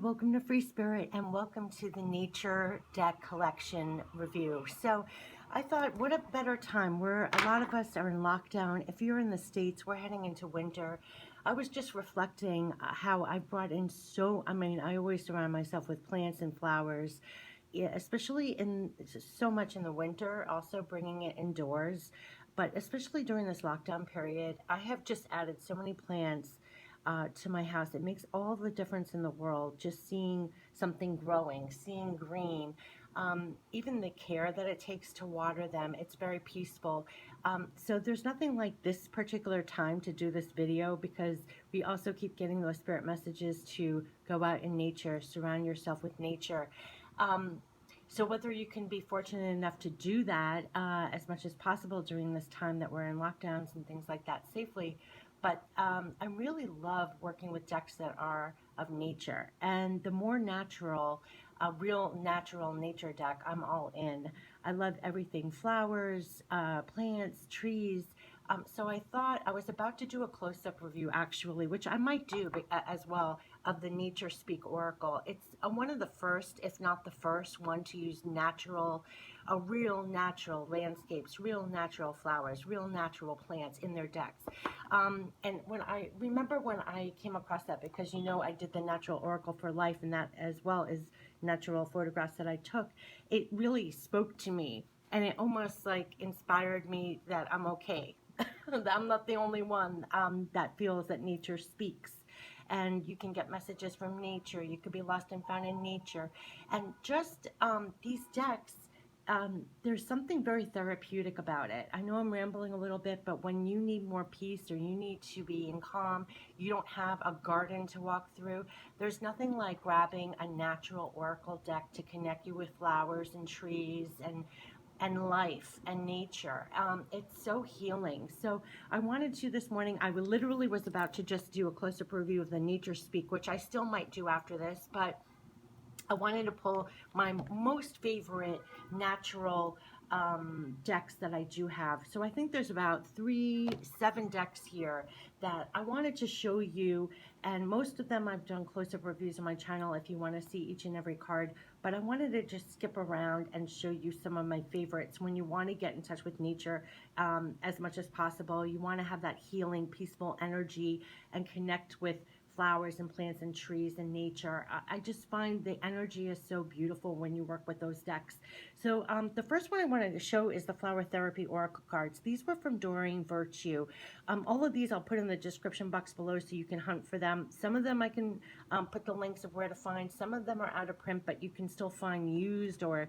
welcome to Free Spirit and welcome to the Nature Deck Collection review. So I thought, what a better time. A lot of us are in lockdown. If you're in the States, we're heading into winter. I was just reflecting how I brought in I always surround myself with plants and flowers, yeah, especially so much in the winter, also bringing it indoors. But especially during this lockdown period, I have just added so many plants to my house. It makes all the difference in the world just seeing something growing, seeing green. Even the care that it takes to water them, it's very peaceful. So there's nothing like this particular time to do this video because we also keep getting those spirit messages to go out in nature, surround yourself with nature. So whether you can be fortunate enough to do that as much as possible during this time that we're in lockdowns and things like that safely, but I really love working with decks that are of nature. And the more natural, real natural nature deck, I'm all in. I love everything, flowers, plants, trees. So I thought I was about to do a close-up review, actually, which I might do as well, of the Nature Speak Oracle. It's one of the first, if not the first one, to use real natural landscapes, real natural flowers, real natural plants in their decks. And when I came across that, because I did the Natural Oracle for Life, and that as well as natural photographs that I took, it really spoke to me, and it almost like inspired me that I'm okay. I'm not the only one that feels that nature speaks. And you can get messages from nature. You could be lost and found in nature. And just these decks, there's something very therapeutic about it. I know I'm rambling a little bit, but when you need more peace or you need to be in calm, you don't have a garden to walk through, there's nothing like grabbing a natural oracle deck to connect you with flowers and trees and life and nature. It's so healing. So I wanted to this morning, I literally was about to just do a close-up review of the Nature Speak, which I still might do after this, but I wanted to pull my most favorite natural decks that I do have. So I think there's about 7 decks here that I wanted to show you, and most of them I've done close-up reviews on my channel if you want to see each and every card, but I wanted to just skip around and show you some of my favorites. When you want to get in touch with nature as much as possible, you want to have that healing, peaceful energy and connect with flowers and plants and trees and nature. I just find the energy is so beautiful when you work with those decks. So the first one I wanted to show is the Flower Therapy Oracle cards. These were from Doreen Virtue. All of these I'll put in the description box below so you can hunt for them. Some of them I can put the links of where to find. Some of them are out of print, but you can still find used or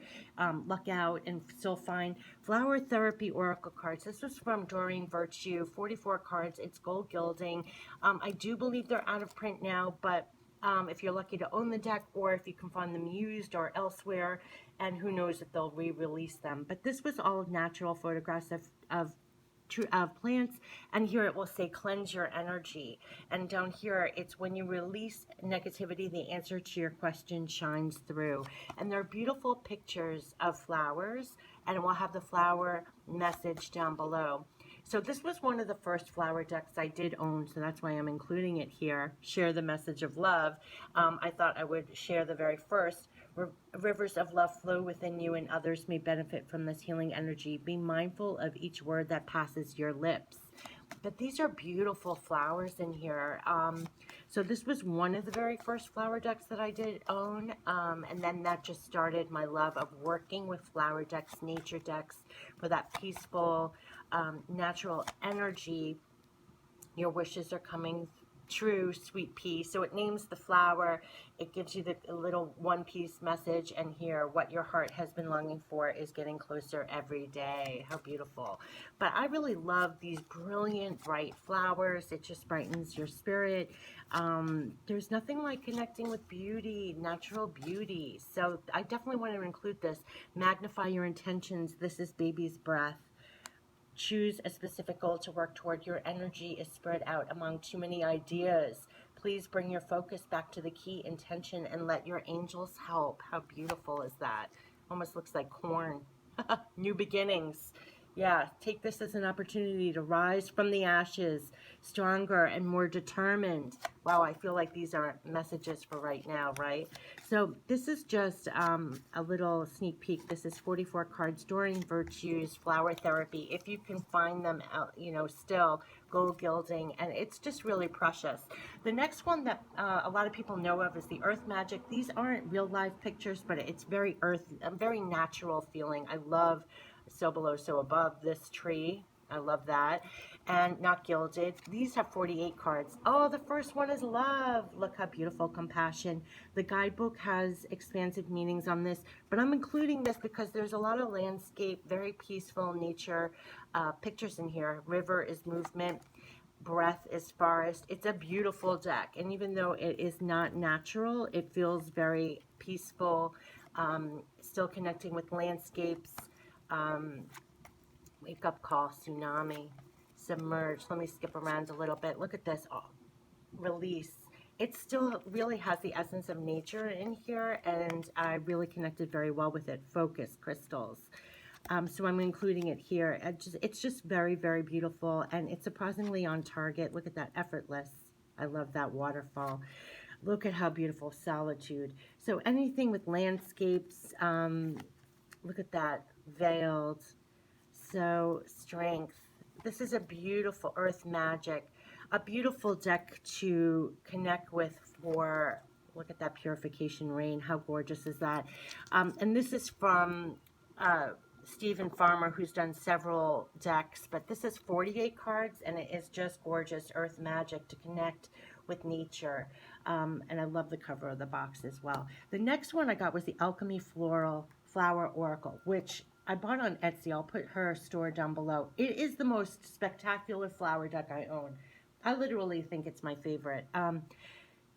luck out and still find Flower Therapy Oracle cards. This was from Doreen Virtue, 44 cards. It's gold gilding. I do believe they're out of print now, but if you're lucky to own the deck, or if you can find them used or elsewhere, and who knows if they'll re-release them. But this was all natural photographs of plants, and here it will say cleanse your energy, and down here it's when you release negativity, the answer to your question shines through. And they're beautiful pictures of flowers, and we'll have the flower message down below. So this was one of the first flower decks I did own, so that's why I'm including it here. Share the message of love. I thought I would share the very first. Rivers of love flow within you, and others may benefit from this healing energy. Be mindful of each word that passes your lips. But these are beautiful flowers in here. So this was one of the very first flower decks that I did own. And then that just started my love of working with flower decks, nature decks, for that peaceful, natural energy. Your wishes are coming true, sweet pea. So it names the flower. It gives you the little one-piece message, and here, what your heart has been longing for is getting closer every day. How beautiful. But I really love these brilliant, bright flowers. It just brightens your spirit. There's nothing like connecting with beauty, natural beauty. So I definitely want to include this. Magnify your intentions. This is baby's breath. Choose a specific goal to work toward. Your energy is spread out among too many ideas. Please bring your focus back to the key intention and let your angels help. How beautiful is that? Almost looks like corn. New beginnings. Yeah, take this as an opportunity to rise from the ashes, stronger and more determined. Wow, I feel like these are messages for right now, right? So this is just a little sneak peek. This is 44 cards, Doreen Virtues, Flower Therapy. If you can find them out, you know, still, gold gilding, and it's just really precious. The next one that a lot of people know of is the Earth Magic. These aren't real live pictures, but it's very earth, a very natural feeling. I love So Below, So Above, this tree. I love that. And not gilded. These have 48 cards. Oh, the first one is love. Look how beautiful, compassion. The guidebook has expansive meanings on this, but I'm including this because there's a lot of landscape, very peaceful nature pictures in here. River is movement. Breath is forest. It's a beautiful deck. And even though it is not natural, it feels very peaceful, still connecting with landscapes. Wake up call, tsunami, submerge. Let me skip around a little bit. Look at this. Oh, release. It still really has the essence of nature in here, and I really connected very well with it. Focus, crystals. So I'm including it here. It's just very, very beautiful, and it's surprisingly on target. Look at that, effortless. I love that waterfall. Look at how beautiful, solitude. So anything with landscapes, look at that, veiled. So strength. This is a beautiful Earth Magic, a beautiful deck to connect with for, look at that purification rain. How gorgeous is that? And this is from Stephen Farmer, who's done several decks, but this is 48 cards, and it is just gorgeous Earth Magic to connect with nature. And I love the cover of the box as well. The next one I got was the Alchemy Floral Flower Oracle, which I bought on Etsy. I'll put her store down below. It is the most spectacular flower deck I own. I literally think it's my favorite.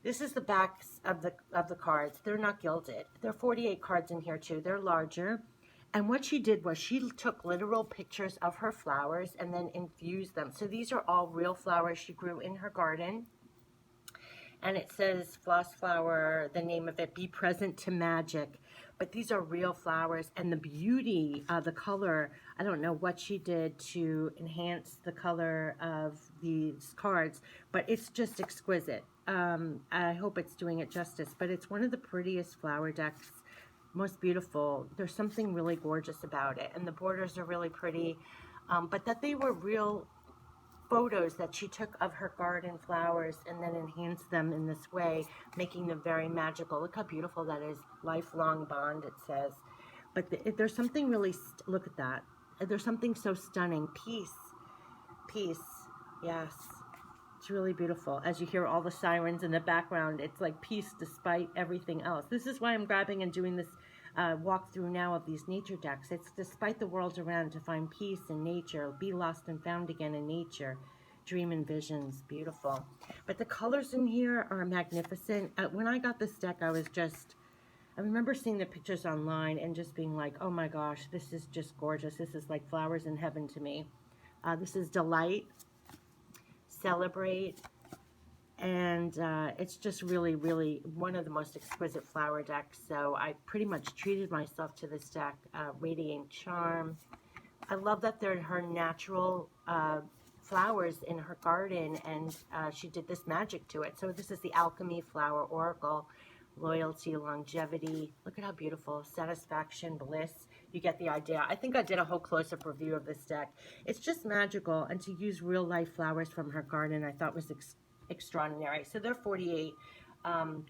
This is the backs of the cards. They're not gilded. There are 48 cards in here too. They're larger. And what she did was she took literal pictures of her flowers and then infused them. So these are all real flowers she grew in her garden. And it says floss flower, the name of it, be present to magic. But these are real flowers, and the beauty of the color, I don't know what she did to enhance the color of these cards, but it's just exquisite. I hope it's doing it justice, but it's one of the prettiest flower decks, most beautiful. There's something really gorgeous about it, and the borders are really pretty, but that they were real photos that she took of her garden flowers and then enhanced them in this way, making them very magical. Look how beautiful that is. Lifelong bond, it says. But there's something really, look at that. There's something so stunning. Peace. Peace. Yes. It's really beautiful. As you hear all the sirens in the background, it's like peace despite everything else. This is why I'm grabbing and doing this walkthrough now of these nature decks. It's despite the world around, to find peace in nature, be lost and found again in nature, dream and visions. Beautiful. But the colors in here are magnificent. When I got this deck, I remember seeing the pictures online and just being like, oh my gosh, this is just gorgeous. This is like flowers in heaven to me. This is Delight, Celebrate, and it's just really, really one of the most exquisite flower decks. So I pretty much treated myself to this deck. Radiant Charm. I love that they're her natural flowers in her garden, and she did this magic to it. So this is the Alchemy Flower Oracle. Loyalty, longevity. Look at how beautiful. Satisfaction, bliss. You get the idea. I think I did a whole close-up review of this deck. It's just magical, and to use real-life flowers from her garden I thought was extraordinary. So there are 48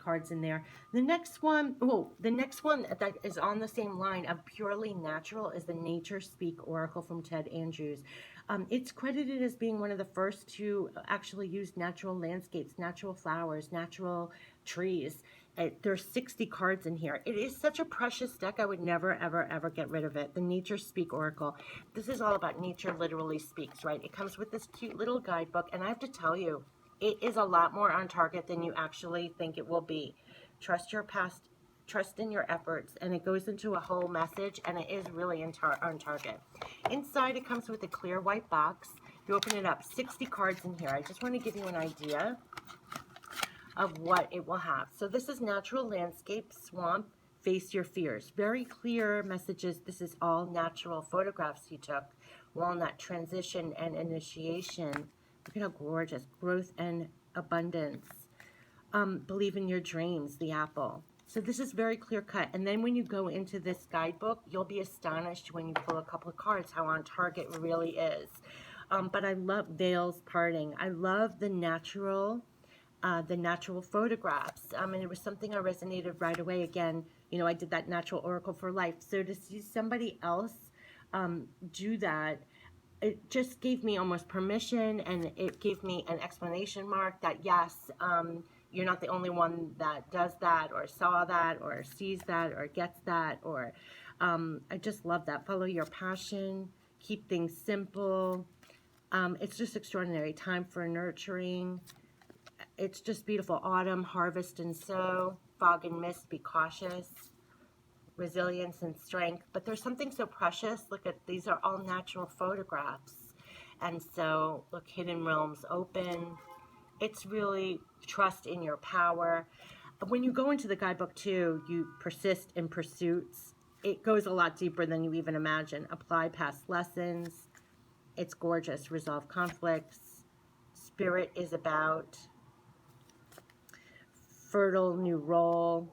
cards in there. The next one that is on the same line of purely natural is the Nature Speak Oracle from Ted Andrews. It's credited as being one of the first to actually use natural landscapes, natural flowers, natural trees. There's 60 cards in here. It is such a precious deck. I would never, ever, ever get rid of it. The Nature Speak Oracle. This is all about nature literally speaks, right? It comes with this cute little guidebook, and I have to tell you, it is a lot more on target than you actually think it will be. Trust your past, trust in your efforts, and it goes into a whole message, and it is really on target. Inside, it comes with a clear white box. You open it up, 60 cards in here. I just want to give you an idea of what it will have. So this is Natural Landscape, Swamp, Face Your Fears. Very clear messages. This is all natural photographs he took walnut, transition and initiation. Look at how gorgeous. Growth and abundance. Believe in your dreams, the apple. So this is very clear cut. And then when you go into this guidebook, you'll be astonished when you pull a couple of cards how on target it really is. But I love veils parting. I love the natural photographs. And it was something I resonated right away. Again, you know, I did that natural oracle for life. So to see somebody else do that, it just gave me almost permission, and it gave me an exclamation mark that yes, you're not the only one that does that or saw that or sees that or gets that, or I just love that. Follow your passion, keep things simple. It's just extraordinary. Time for nurturing. It's just beautiful. Autumn, harvest and sow. Fog and mist, be cautious. Resilience and strength. But there's something so precious. Look at, these are all natural photographs. And so, look, hidden realms open. It's really trust in your power. When you go into the guidebook too, you persist in pursuits. It goes a lot deeper than you even imagine. Apply past lessons. It's gorgeous. Resolve conflicts. Spirit is about fertile new role.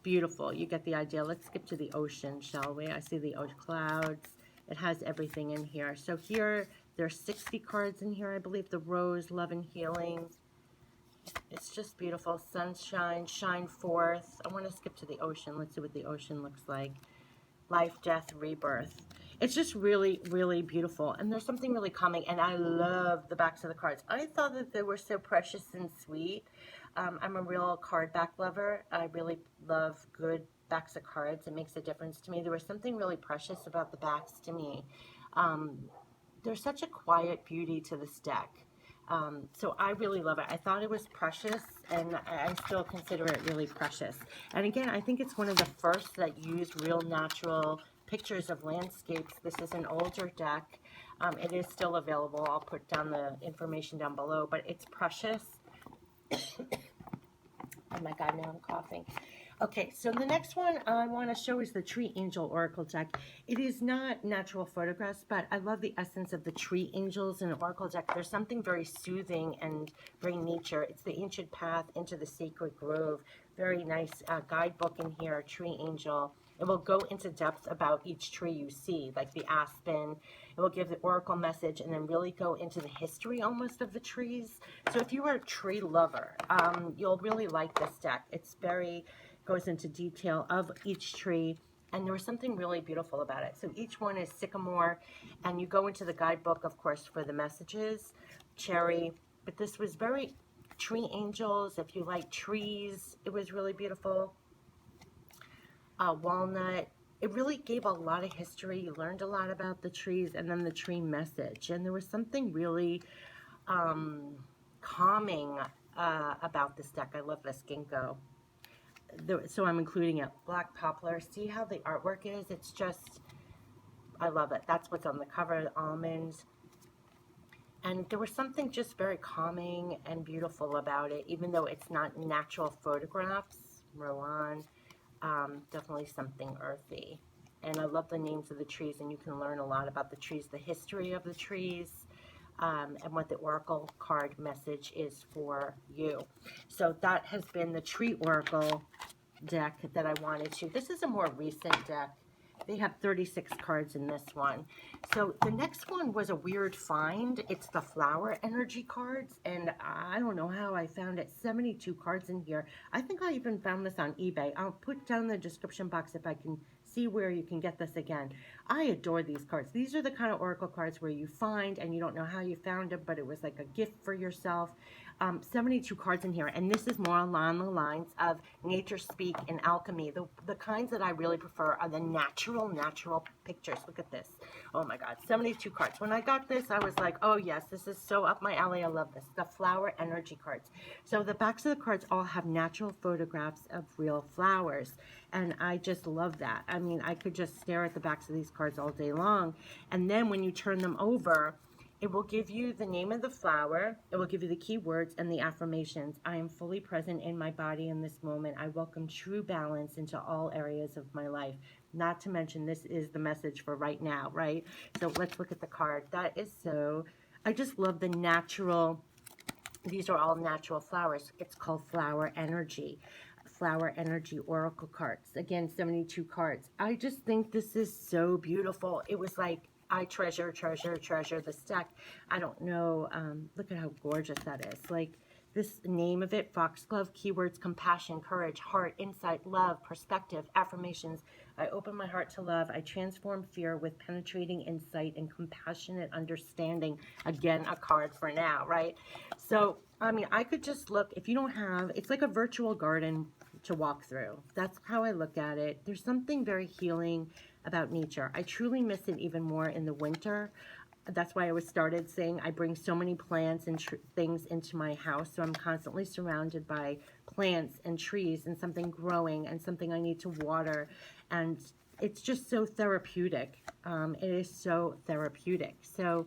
Beautiful. You get the idea. Let's skip to the ocean, shall we? I see the clouds. It has everything in here. So here, there's 60 cards in here, I believe. The rose, love and healing. It's just beautiful. Sunshine, shine forth. I want to skip to the ocean. Let's see what the ocean looks like. Life, death, rebirth. It's just really, really beautiful. And there's something really calming. And I love the backs of the cards. I thought that they were so precious and sweet. I'm a real card back lover. I really love good backs of cards. It makes a difference to me. There was something really precious about the backs to me. There's such a quiet beauty to this deck. So I really love it. I thought it was precious, and I still consider it really precious. And again, I think it's one of the first that used real natural pictures of landscapes. This is an older deck. It is still available. I'll put down the information down below, but it's precious. Oh my God, now I'm coughing. Okay, so the next one I want to show is the Tree Angel Oracle deck. It is not natural photographs, but I love the essence of the tree angels in an oracle deck. There's something very soothing and very nature. It's the ancient path into the sacred grove. Very nice guidebook in here, Tree Angel. It will go into depth about each tree you see, like the aspen. It will give the oracle message and then really go into the history almost of the trees. So if you are a tree lover, you'll really like this deck. It's very, goes into detail of each tree. And there was something really beautiful about it. So each one is sycamore, and you go into the guidebook, of course, for the messages. Cherry, but this was very tree angels. If you like trees, it was really beautiful. Walnut. It really gave a lot of history. You learned a lot about the trees, and then the tree message. And there was something really calming about this deck. I love this ginkgo. So I'm including it. Black poplar. See how the artwork is? It's just, I love it. That's what's on the cover, the almonds. And there was something just very calming and beautiful about it, even though it's not natural photographs. Rowan. Definitely something earthy. And I love the names of the trees, and you can learn a lot about the trees, the history of the trees, and what the oracle card message is for you. So that has been the Tree Oracle deck that I wanted to. This is a more recent deck. They have 36 cards in this one. So the next one was a weird find. It's the flower energy cards, and I don't know how I found it. 72 cards in here. I think I even found this on eBay. I'll put down the description box if I can see where you can get this again. I adore these cards. These are the kind of oracle cards where you find and you don't know how you found them, but it was like a gift for yourself. 72 cards in here, and this is more along the lines of nature speak and alchemy. The kinds that I really prefer are the natural pictures. Look at this. Oh my God, 72 cards. When I got this, I was like, oh yes, this is so up my alley. I love this. The flower energy cards. So the backs of the cards all have natural photographs of real flowers, and I just love that. I mean, I could just stare at the backs of these cards all day long, and then when you turn them over, It will give you the name of the flower. It will give you the keywords and the affirmations. I am fully present in my body in this moment. I welcome true balance into all areas of my life. Not to mention, this is the message for right now, right? So let's look at the card. That is so, I just love the natural, these are all natural flowers. It's called Flower Energy. Flower Energy Oracle cards. Again, 72 cards. I just think this is so beautiful. It was like, I treasure this deck. I don't know. Look at how gorgeous that is. Like, this name of it, Foxglove, keywords, compassion, courage, heart, insight, love, perspective, affirmations. I open my heart to love. I transform fear with penetrating insight and compassionate understanding. Again, a card for now, right? So, I mean, I could just look, if you don't have, it's like a virtual garden to walk through. That's how I look at it. There's something very healing about nature. I truly miss it even more in the winter. That's why I was started saying I bring so many plants and things into my house. So I'm constantly surrounded by plants and trees and something growing and something I need to water. And it's just so therapeutic. It is so therapeutic. So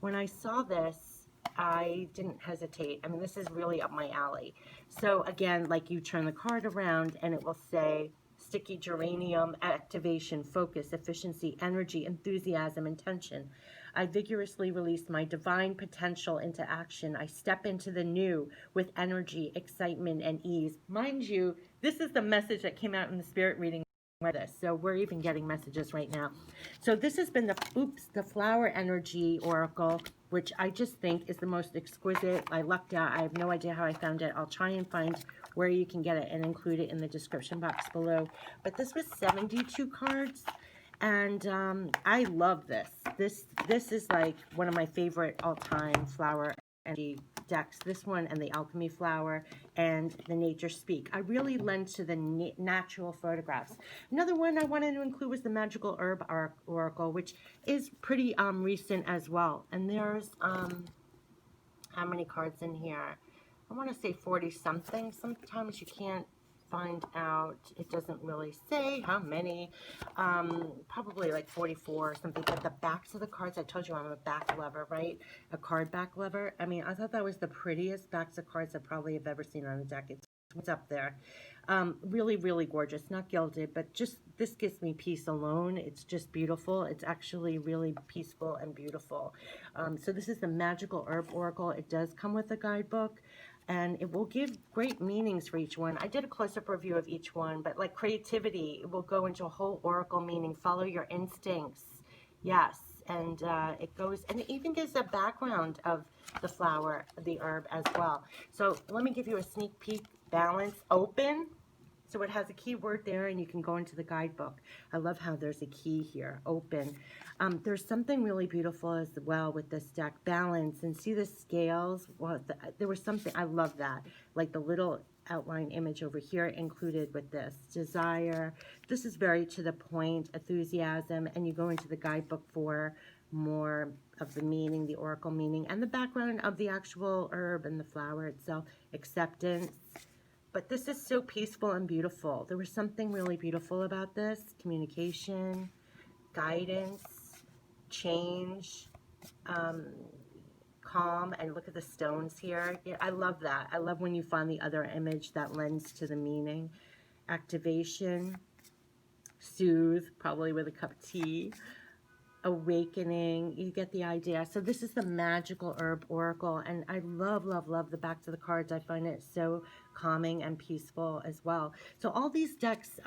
when I saw this, I didn't hesitate. I mean, this is really up my alley. So again, like, you turn the card around and it will say sticky geranium, activation, focus, efficiency, energy, enthusiasm, intention. I vigorously release my divine potential into action. I step into the new with energy, excitement, and ease. Mind you, this is the message that came out in the spirit reading. So we're even getting messages right now. So this has been the Flower Energy Oracle, which I just think is the most exquisite. I lucked out. I have no idea how I found it. I'll try and find where you can get it and include it in the description box below. But this was 72 cards, and I love this. This is like one of my favorite all-time Flower Energy decks. This one and the Alchemy Flower and the Nature Speak. I really lend to the natural photographs. Another one I wanted to include was the Magical Herb Oracle, which is pretty recent as well. And there's how many cards in here? I want to say 40 something. Sometimes you can't find out. It doesn't really say how many. Probably like 44 or something. But the backs of the cards, I told you I'm a back lover, right? A card back lover. I mean, I thought that was the prettiest backs of cards I probably have ever seen on a deck. It's up there. Really, really gorgeous. Not gilded, but just, this gives me peace alone. It's just beautiful. It's actually really peaceful and beautiful. So this is the Magical Herb Oracle. It does come with a guidebook, and it will give great meanings for each one. I did a close-up review of each one, but like creativity, it will go into a whole oracle meaning. Follow your instincts. Yes. And it goes, and it even gives a background of the flower, the herb as well. So let me give you a sneak peek. Balance, open. So it has a keyword there, and you can go into the guidebook. I love how there's a key here, open. There's something really beautiful as well with this deck, balance, and see the scales. Well, there was something, I love that, like the little outline image over here included with this. Desire, this is very to the point, enthusiasm, and you go into the guidebook for more of the meaning, the oracle meaning, and the background of the actual herb and the flower itself. Acceptance. But this is so peaceful and beautiful. There was something really beautiful about this. Communication, guidance, change, calm, and look at the stones here. Yeah, I love that. I love when you find the other image that lends to the meaning. Activation, soothe, probably with a cup of tea. Awakening, you get the idea. So this is the Magical Herb Oracle, and I love, love, love the backs of the cards. I find it so calming and peaceful as well. So all these decks,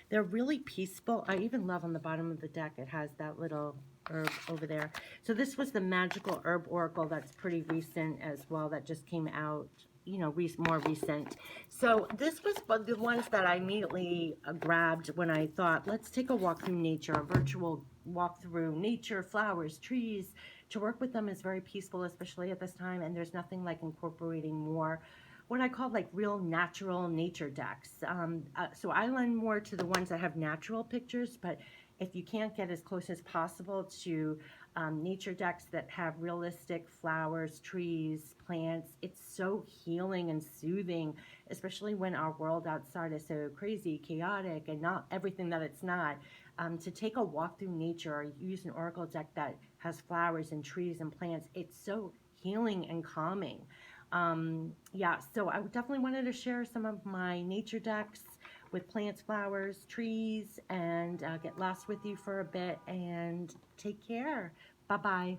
they're really peaceful. I even love on the bottom of the deck, it has that little herb over there. So this was the Magical Herb Oracle. That's pretty recent as well. That just came out, you know, more recent. So this was one of the ones that I immediately grabbed when I thought, let's take a walk through nature, a virtual walk through nature, flowers, trees. To work with them is very peaceful, especially at this time, and there's nothing like incorporating more what I call like real natural nature decks. So I lend more to the ones that have natural pictures, but if you can't get as close as possible to nature decks that have realistic flowers, trees, plants, it's so healing and soothing, especially when our world outside is so crazy, chaotic, and not everything that it's not. To take a walk through nature or use an oracle deck that has flowers and trees and plants. It's so healing and calming. Yeah, so I definitely wanted to share some of my nature decks with plants, flowers, trees, and get lost with you for a bit. And take care. Bye bye.